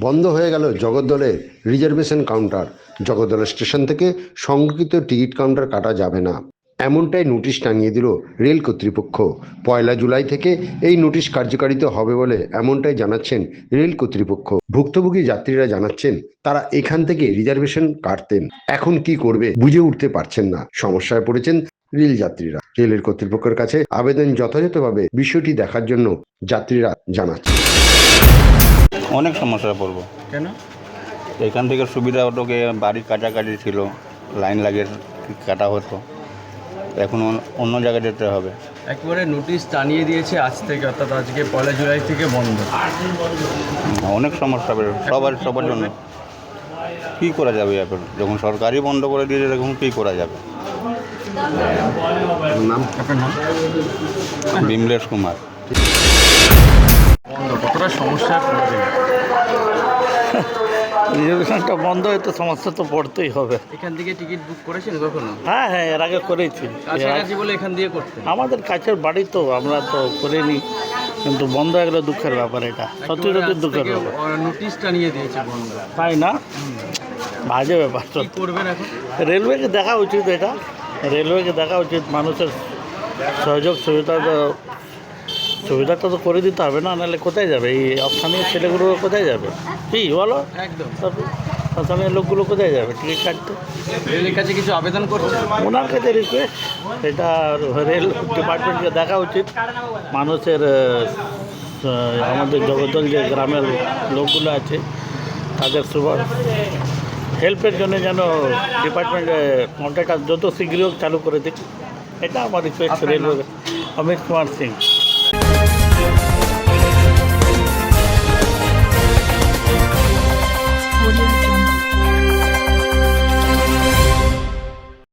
বন্ধ হয়ে গেল জগদ্দলের রিজার্ভেশন কাউন্টার। জগদ্দল স্টেশন থেকে সংরক্ষিত টিকিট কাউন্টার কাটা যাবে না, এমনটাই নোটিশ টাঙিয়ে দিল রেল কর্তৃপক্ষ। 1 জুলাই থেকে এই নোটিশ কার্যকারিত হবে বলে এমনটাই জানাচ্ছেন রেল কর্তৃপক্ষ। ভুক্তভোগী যাত্রীরা জানাচ্ছেন তারা এখান থেকে রিজার্ভেশন কাটতেন, এখন কি করবে বুঝে উঠতে পারছেন না। সমস্যায় পড়েছেন রেল যাত্রীরা। রেলের কর্তৃপক্ষের কাছে আবেদন যথাযথভাবে বিষয়টি দেখার জন্য যাত্রীরা জানাচ্ছে। অনেক সমস্যায় পড়বো। কেন? এখান থেকে সুবিধা হতো, বাড়ির কাছাকাছি ছিল, লাইন লাগিয়ে কাটা হতো, এখন অন্য জায়গায় যেতে হবে। একেবারে নোটিশ টানিয়ে দিয়েছে আজ থেকে, অর্থাৎ আজকে 1 জুলাই থেকে বন্ধ। অনেক সমস্যা হবে সবার জন্য। কী করা যাবে এখন, যখন সরকারই বন্ধ করে দিয়েছে তখন কী করা যাবে? নাম? আপনার নাম? বিমলেশ কুমার। বন্ধ, কতটা সমস্যায় পড়বে? রিজার্ভেশনটা বন্ধ হয় তো সমস্যা তো পড়তেই হবে। এখান থেকে টিকিট বুক করেছেন কখনো? হ্যাঁ হ্যাঁ, এর আগে করেছি। কাছাকাছি বলে এখান দিয়ে করতে আমাদের কাছের বাড়ি তো, আমরা তো করিনি, কিন্তু বন্ধ হয়ে গেলে দুঃখের ব্যাপার। এটা সত্যি সত্যি দুঃখের ব্যাপার। নোটিশ টানিয়ে দিয়েছে বন্ধ, তাই না? বাজে ব্যাপার। কি করবেন এখন? রেলওয়েকে দেখা উচিত, এটা রেলওয়েকে দেখা উচিত। মানুষের সহযোগ সুবিধাটা তো করে দিতে হবে না, নাহলে কোথায় যাবে এই স্থানীয় ছেলেগুলো? কোথায় যাবে কি বলো? একদম। স্থানীয় লোকগুলো কোথায় যাবে টিকিট কাটতে? রেলের কাছে কিছু আবেদন করছে? ওনার কাছে রিকোয়েস্ট, এটা রেল ডিপার্টমেন্টকে দেখা উচিত। মানুষের আমাদের জগদ্দল যে গ্রামের লোকগুলো আছে তাদের হেল্পের জন্য যেন ডিপার্টমেন্টে কন্ট্রাক্টটা যত শীঘ্র চালু করে দিক, এটা আমার রিকোয়েস্ট রেলওয়ে। অমিত কুমার সিং।